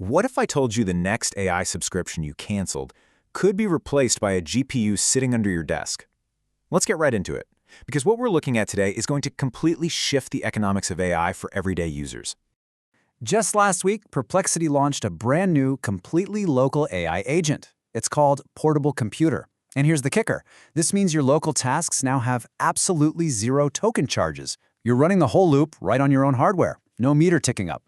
What if I told you the next AI subscription you canceled could be replaced by a GPU sitting under your desk? Let's get right into it, because what we're looking at today is going to completely shift the economics of AI for everyday users. Just last week, Perplexity launched a brand new, completely local AI agent. It's called Portable Computer. And here's the kicker. This means your local tasks now have absolutely zero token charges. You're running the whole loop right on your own hardware. No meter ticking up.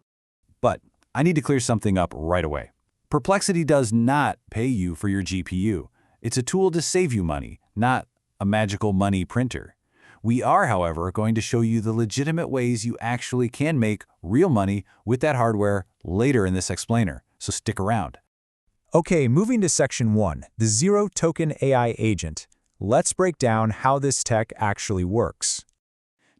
But I need to clear something up right away. Perplexity does not pay you for your GPU. It's a tool to save you money, not a magical money printer. We are, however, going to show you the legitimate ways you actually can make real money with that hardware later in this explainer, so stick around. Okay, moving to Section 1, the Zero Token AI Agent. Let's break down how this tech actually works.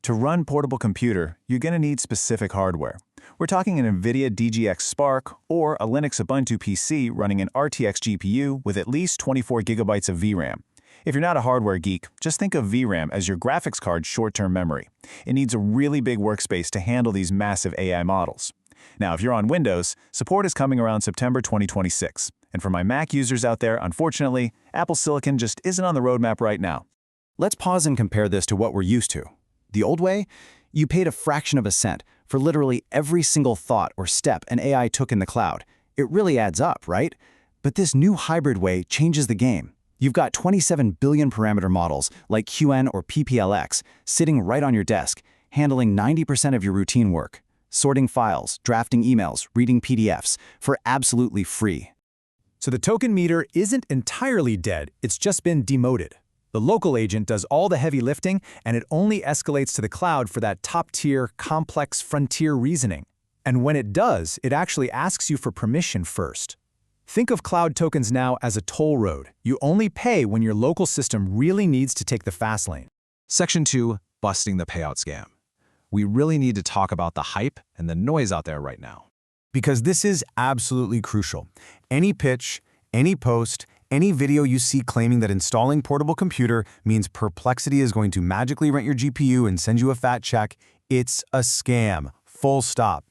To run Portable Computer, you're going to need specific hardware. We're talking an NVIDIA DGX Spark or a Linux Ubuntu PC running an RTX GPU with at least 24 gigabytes of VRAM. If you're not a hardware geek, just think of VRAM as your graphics card's short-term memory. It needs a really big workspace to handle these massive AI models. Now, if you're on Windows, support is coming around September 2026. And for my Mac users out there, unfortunately, Apple Silicon just isn't on the roadmap right now. Let's pause and compare this to what we're used to. The old way? You paid a fraction of a cent for literally every single thought or step an AI took in the cloud. It really adds up, right? But this new hybrid way changes the game. You've got 27 billion parameter models like QN or PPLX sitting right on your desk, handling 90% of your routine work, sorting files, drafting emails, reading PDFs for absolutely free. So the token meter isn't entirely dead, it's just been demoted. The local agent does all the heavy lifting, and it only escalates to the cloud for that top-tier, complex frontier reasoning. And when it does, it actually asks you for permission first. Think of cloud tokens now as a toll road. You only pay when your local system really needs to take the fast lane. Section 2, busting the payout scam. We really need to talk about the hype and the noise out there right now. Because this is absolutely crucial. Any pitch, any post, any video you see claiming that installing Portable Computer means Perplexity is going to magically rent your GPU and send you a fat check, it's a scam. Full stop.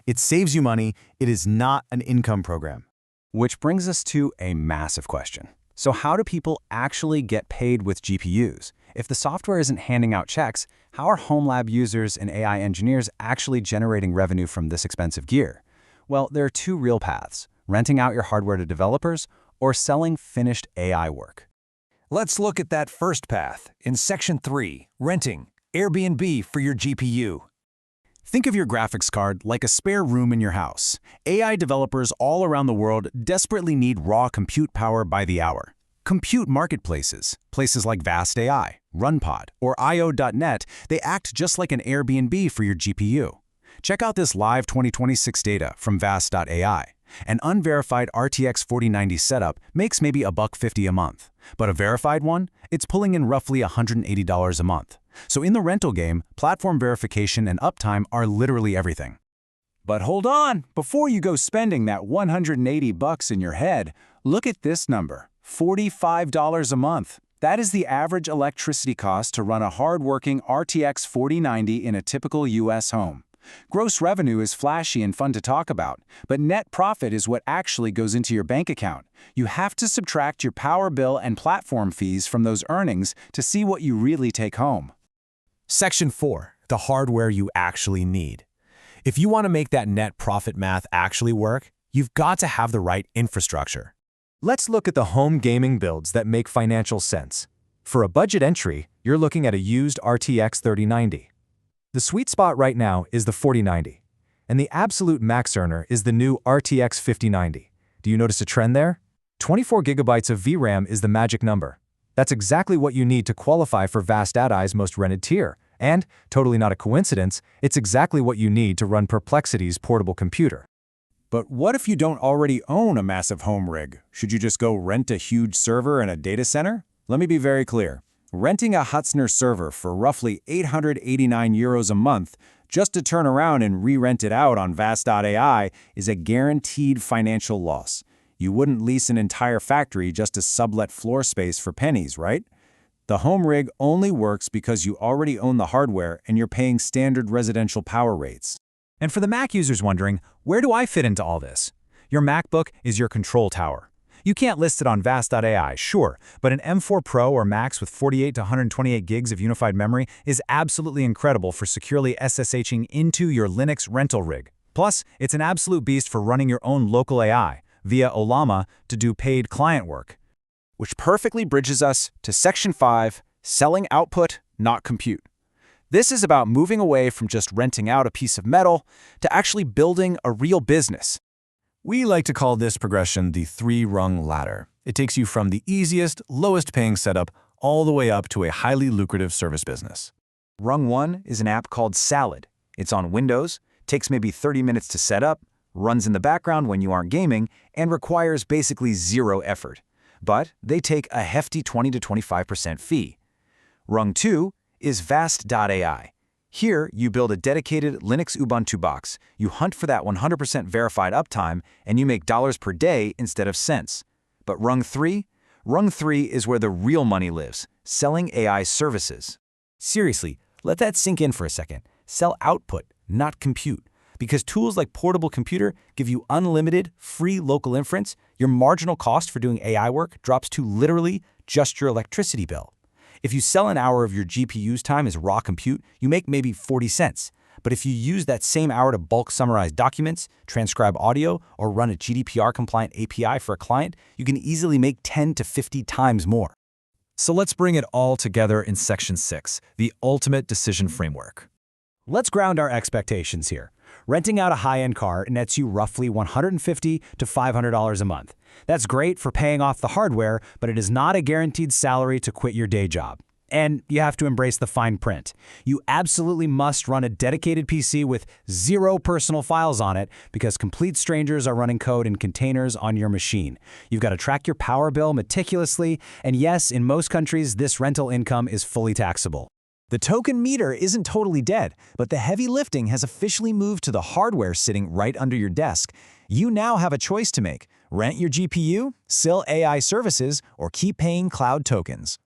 It saves you money. It is not an income program. Which brings us to a massive question. So how do people actually get paid with GPUs? If the software isn't handing out checks, how are home lab users and AI engineers actually generating revenue from this expensive gear? Well, there are two real paths: renting out your hardware to developers or selling finished AI work. Let's look at that first path in Section 3, renting, Airbnb for your GPU. Think of your graphics card like a spare room in your house. AI developers all around the world desperately need raw compute power by the hour. Compute marketplaces, places like Vast AI, RunPod, or IO.net, they act just like an Airbnb for your GPU. Check out this live 2026 data from Vast.ai. An unverified RTX 4090 setup makes maybe $150 a month, but a verified one, it's pulling in roughly $180 a month. So in the rental game, platform verification and uptime are literally everything. But hold on, before you go spending that $180 in your head, look at this number, $45 a month. That is the average electricity cost to run a hard-working RTX 4090 in a typical US home. Gross revenue is flashy and fun to talk about, but net profit is what actually goes into your bank account. You have to subtract your power bill and platform fees from those earnings to see what you really take home. Section 4, the hardware you actually need. If you want to make that net profit math actually work, you've got to have the right infrastructure. Let's look at the home gaming builds that make financial sense. For a budget entry, you're looking at a used RTX 3090. The sweet spot right now is the 4090, and the absolute max earner is the new RTX 5090. Do you notice a trend there? 24 gigabytes of VRAM is the magic number. That's exactly what you need to qualify for Vast AI's most rented tier, and, totally not a coincidence, it's exactly what you need to run Perplexity's Portable Computer. But what if you don't already own a massive home rig? Should you just go rent a huge server and a data center? Let me be very clear. Renting a Hutzner server for roughly 889 euros a month just to turn around and re-rent it out on Vast.ai is a guaranteed financial loss. You wouldn't lease an entire factory just to sublet floor space for pennies, right? The home rig only works because you already own the hardware and you're paying standard residential power rates. And for the Mac users wondering, where do I fit into all this? Your MacBook is your control tower. You can't list it on Vast.ai, sure, but an M4 Pro or Max with 48 to 128 gigs of unified memory is absolutely incredible for securely SSHing into your Linux rental rig. Plus, it's an absolute beast for running your own local AI via Ollama to do paid client work. Which perfectly bridges us to Section 5, selling output, not compute. This is about moving away from just renting out a piece of metal to actually building a real business. We like to call this progression the three-rung ladder. It takes you from the easiest, lowest-paying setup all the way up to a highly lucrative service business. Rung 1 is an app called Salad. It's on Windows, takes maybe 30 minutes to set up, runs in the background when you aren't gaming, and requires basically zero effort. But they take a hefty 20 to 25% fee. Rung 2 is Vast.ai. Here, you build a dedicated Linux Ubuntu box, you hunt for that 100% verified uptime, and you make dollars per day instead of cents. But Rung 3 is where the real money lives, selling AI services. Seriously, let that sink in for a second. Sell output, not compute. Because tools like Portable Computer give you unlimited, free local inference, your marginal cost for doing AI work drops to literally just your electricity bill. If you sell an hour of your GPU's time as raw compute, you make maybe 40 cents. But if you use that same hour to bulk summarize documents, transcribe audio, or run a GDPR-compliant API for a client, you can easily make 10 to 50 times more. So let's bring it all together in Section 6, the ultimate decision framework. Let's ground our expectations here. Renting out a high-end car nets you roughly $150 to $500 a month. That's great for paying off the hardware, but it is not a guaranteed salary to quit your day job. And you have to embrace the fine print. You absolutely must run a dedicated PC with zero personal files on it because complete strangers are running code in containers on your machine. You've got to track your power bill meticulously, and yes, in most countries, this rental income is fully taxable. The token meter isn't totally dead, but the heavy lifting has officially moved to the hardware sitting right under your desk. You now have a choice to make: rent your GPU, sell AI services, or keep paying cloud tokens.